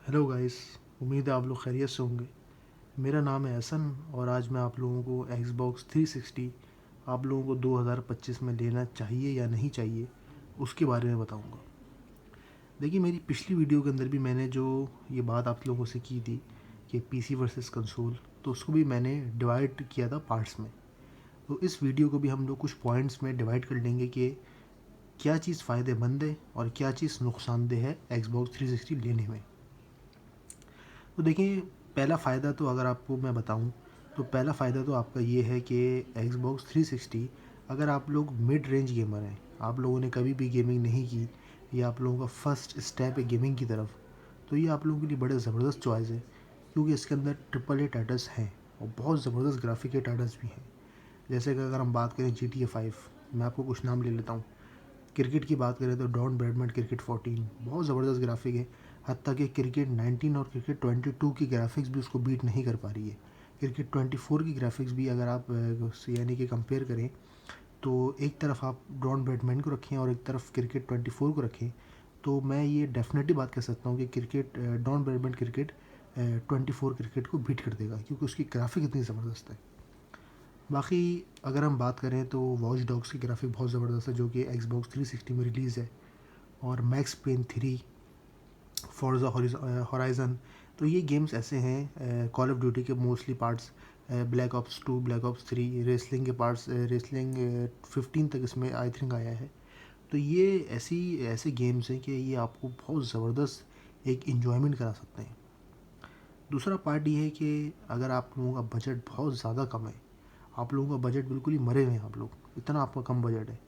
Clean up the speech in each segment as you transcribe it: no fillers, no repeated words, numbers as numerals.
Hello guys. उम्मीद है आप लोग खैरियत से होंगे। मेरा नाम है एहसन और आज मैं आप लोगों को Xbox 360 आप लोगों को 2025 में लेना चाहिए या नहीं चाहिए उसके बारे में बताऊंगा। देखिए, मेरी पिछली वीडियो के अंदर भी मैंने जो ये बात आप लोगों से की थी कि पीसी वर्सेस कंसोल, तो उसको भी मैंने डिवाइड किया था पार्ट्स में। तो इस वीडियो को भी हम लोग कुछ पॉइंट्स में डिवाइड कर लेंगे कि क्या चीज़ फ़ायदेमंद है और क्या चीज़ नुकसानदेह है Xbox 360 लेने में। तो देखिए, पहला फ़ायदा तो अगर आपको मैं बताऊं तो पहला फ़ायदा तो आपका ये है कि Xbox 360 अगर आप लोग मिड रेंज गेमर हैं, आप लोगों ने कभी भी गेमिंग नहीं की या आप लोगों का फर्स्ट स्टेप है गेमिंग की तरफ, तो ये आप लोगों के लिए बड़े ज़बरदस्त चॉइस है क्योंकि इसके अंदर ट्रिपल ए टाइटल्स हैं और बहुत ज़बरदस्त ग्राफिक के टाइटल्स भी हैं। जैसे कि अगर हम बात करें GTA 5, मैं आपको कुछ नाम ले लेता हूँ। क्रिकेट की बात करें तो डॉन ब्रैडमैन क्रिकेट 14 बहुत ज़बरदस्त ग्राफिक है। हत्ता कि क्रिकेट 19 और क्रिकेट 22 की ग्राफिक्स भी उसको बीट नहीं कर पा रही है। क्रिकेट 24 की ग्राफिक्स भी अगर आप यानी कि कंपेयर करें तो एक तरफ आप डॉन ब्रैडमैन को रखें और एक तरफ क्रिकेट 24 को रखें, तो मैं ये डेफिनेटली बात कर सकता हूँ कि cricket Don Bradman cricket 24 cricket को बीट कर देगा क्योंकि उसकी ग्राफिक इतनी ज़बरदस्त है। बाकी अगर हम बात करें तो वॉच डॉग्स की ग्राफिक बहुत ज़बरदस्त है जो कि Xbox 360 में रिलीज़ है। और मैक्स पेन 3, फोर्जा हॉराइज़न, तो ये गेम्स ऐसे हैं। कॉल ऑफ ड्यूटी के mostly parts, black ops 2, black ops 3, wrestling के पार्ट्स, रेसलिंग 15 तक इसमें आई थिंक आया है। तो ये ऐसे गेम्स हैं कि ये आपको बहुत ज़बरदस्त एक इन्जॉयमेंट करा सकते हैं। दूसरा पार्ट ये है कि अगर आप लोगों का बजट बहुत ज़्यादा कम है, आप लोगों का बजट बिल्कुल ही मरे हुए हैं, आप लोग इतना आपका कम बजट है,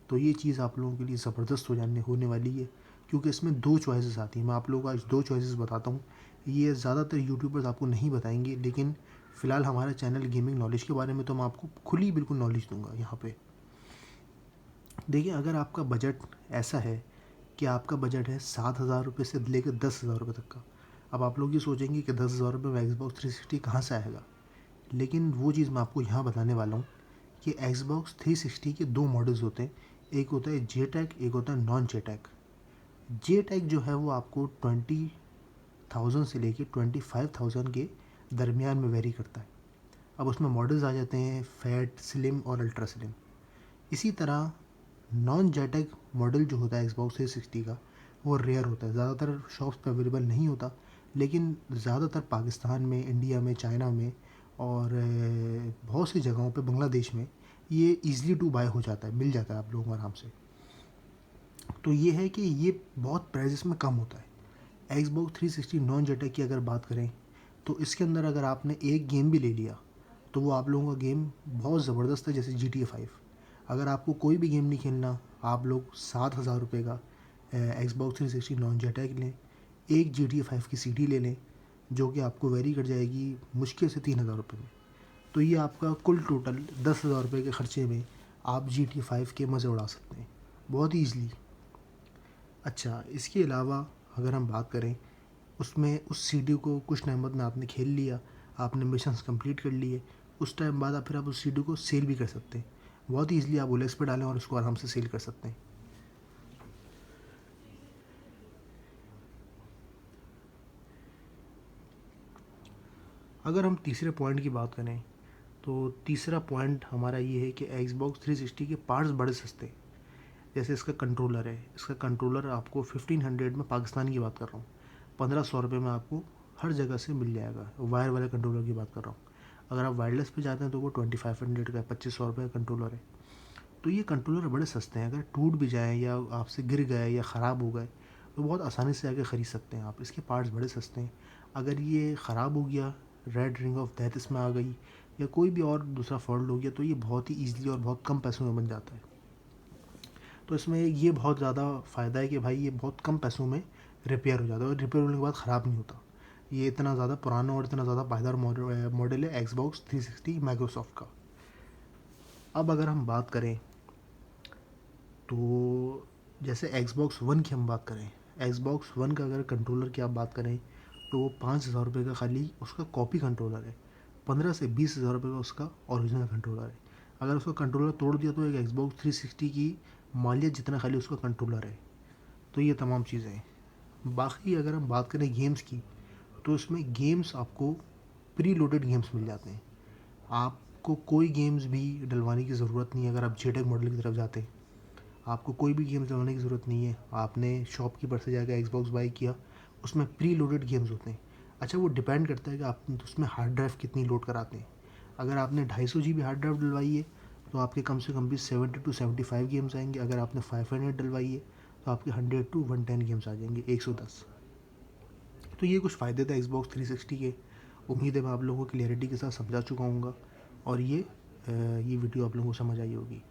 तो ये चीज़ आप लोगों के लिए ज़बरदस्त होने वाली है क्योंकि इसमें दो चॉइसेस आती हैं। मैं आप लोगों को आज दो चॉइसेस बताता हूँ। ये ज़्यादातर यूट्यूबर्स आपको नहीं बताएंगे, लेकिन फ़िलहाल हमारे चैनल गेमिंग नॉलेज के बारे में तो मैं आपको खुली बिल्कुल नॉलेज दूंगा यहाँ पे। देखिए, अगर आपका बजट ऐसा है कि आपका बजट है 7,000 रुपये से लेकर 10,000 रुपये तक का, अब आप लोग ये सोचेंगे कि 10,000 रुपये में Xbox 360 कहाँ से आएगा, लेकिन वो चीज़ मैं आपको यहाँ बताने वाला हूँ कि Xbox 360 के दो मॉडल्स होते हैं। एक होता है जे टैक, एक होता है नॉन जे टैक। जे टैक जो है वो आपको 20,000 से लेके 25,000 के दरमियान में वेरी करता है। अब उसमें मॉडल्स आ जाते हैं फैट, स्लिम और अल्ट्रा स्लिम। इसी तरह नॉन जेटैक मॉडल जो होता है Xbox 360 का, वो रेयर होता है, ज़्यादातर शॉप्स पे अवेलेबल नहीं होता, लेकिन ज़्यादातर पाकिस्तान में, इंडिया में, चाइना में और बहुत सी जगहों पे, बांग्लादेश में ये ईज़िली टू बाय हो जाता है, मिल जाता है आप लोगों को आराम से। तो ये है कि ये बहुत प्राइजेस में कम होता है। Xbox 360 नॉन जेटैक की अगर बात करें तो इसके अंदर अगर आपने एक गेम भी ले लिया तो वो आप लोगों का गेम बहुत ज़बरदस्त है। जैसे GTA 5, अगर आपको कोई भी गेम नहीं खेलना, आप लोग 7,000 रुपये का Xbox 360 नॉन जेटैक लें, एक GTA 5 की CD ले लें जो कि आपको वेरी कर जाएगी मुश्किल से 3,000 रुपये में। तो ये आपका कुल टोटल 10,000 रुपये के ख़र्चे में आप GTA 5 के मज़े उड़ा सकते हैं बहुत ही ईज़िली। अच्छा, इसके अलावा अगर हम बात करें, उसमें उस सीडी को कुछ टाइम बाद में आपने खेल लिया, आपने मिशंस कंप्लीट कर लिए, उस टाइम बाद आप फिर आप उस सीडी को सेल भी कर सकते हैं बहुत ही ईजिली। आप ओलेक्स पे डालें और उसको आराम से सेल कर सकते हैं। अगर हम तीसरे पॉइंट की बात करें तो तीसरा पॉइंट हमारा ये है कि Xbox 360 के पार्ट्स बड़े सस्ते हैं। जैसे इसका कंट्रोलर है, इसका कंट्रोलर आपको 1500 में, पाकिस्तान की बात कर रहा हूँ, 1,500 रुपये में आपको हर जगह से मिल जाएगा। वायर वाले कंट्रोलर की बात कर रहा हूँ। अगर आप वायरलेस पे जाते हैं तो वो 2500 का, 2,500 रुपये का कंट्रोलर है। तो ये कंट्रोलर बड़े सस्ते हैं, अगर टूट भी जाएँ या आपसे गिर गए या ख़राब हो गए तो बहुत आसानी से आके ख़रीद सकते हैं आप। इसके पार्ट्स बड़े सस्ते हैं। अगर ये ख़राब हो गया, रेड रिंग ऑफ डेथ इसमें आ गई या कोई भी और दूसरा फॉल्ट हो गया, तो ये बहुत ही ईजिली और बहुत कम पैसों में बन जाता है। तो इसमें ये बहुत ज़्यादा फ़ायदा है कि भाई ये बहुत कम पैसों में रिपेयर हो जाता है और रिपेयर होने के बाद ख़राब नहीं होता। ये इतना ज़्यादा पुराना और इतना ज़्यादा पायदार मॉडल है Xbox 360 माइक्रोसॉफ्ट का। अब अगर हम बात करें तो जैसे Xbox वन की हम बात करें, Xbox वन का अगर कंट्रोलर की आप बात करें तो वो 5,000 रुपये का खाली उसका कॉपी कंट्रोलर है, 15 से 20 हज़ार रुपये का उसका ओरिजिनल कंट्रोलर है। अगर उसका कंट्रोलर तोड़ दिया तो एक Xbox 360 की मालियत जितना खाली उसका कंट्रोलर है। तो ये तमाम चीज़ें हैं। बाकी अगर हम बात करें गेम्स की, तो इसमें गेम्स आपको प्री लोडेड गेम्स मिल जाते हैं। आपको कोई गेम्स भी डलवाने की ज़रूरत नहीं है। अगर आप जेटेक मॉडल की तरफ जाते हैं, आपको कोई भी गेम्स डलवाने की ज़रूरत नहीं है। आपने शॉपकीपर से जाकर एक्सबॉक्स बाई किया, उसमें प्री लोडेड गेम्स होते हैं। अच्छा, वो डिपेंड करता है कि आप उसमें हार्ड ड्राइव कितनी लोड कराते हैं। अगर आपने 250 GB हार्ड ड्राइव डलवाई है तो आपके कम से कम भी 70 to 75 गेम्स आएंगे। अगर आपने 500 डलवाई है तो आपके 100 to 110 गेम्स आ जाएंगे, 110। तो ये कुछ फ़ायदे थे Xbox 360 के। उम्मीद है मैं आप लोगों को क्लियरिटी के साथ समझा चुका हूँगा और ये वीडियो आप लोगों को समझ आई होगी।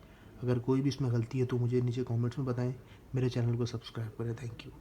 अगर कोई भी इसमें गलती है तो मुझे नीचे कमेंट्स में बताएं। मेरे चैनल को सब्सक्राइब करें। Thank you.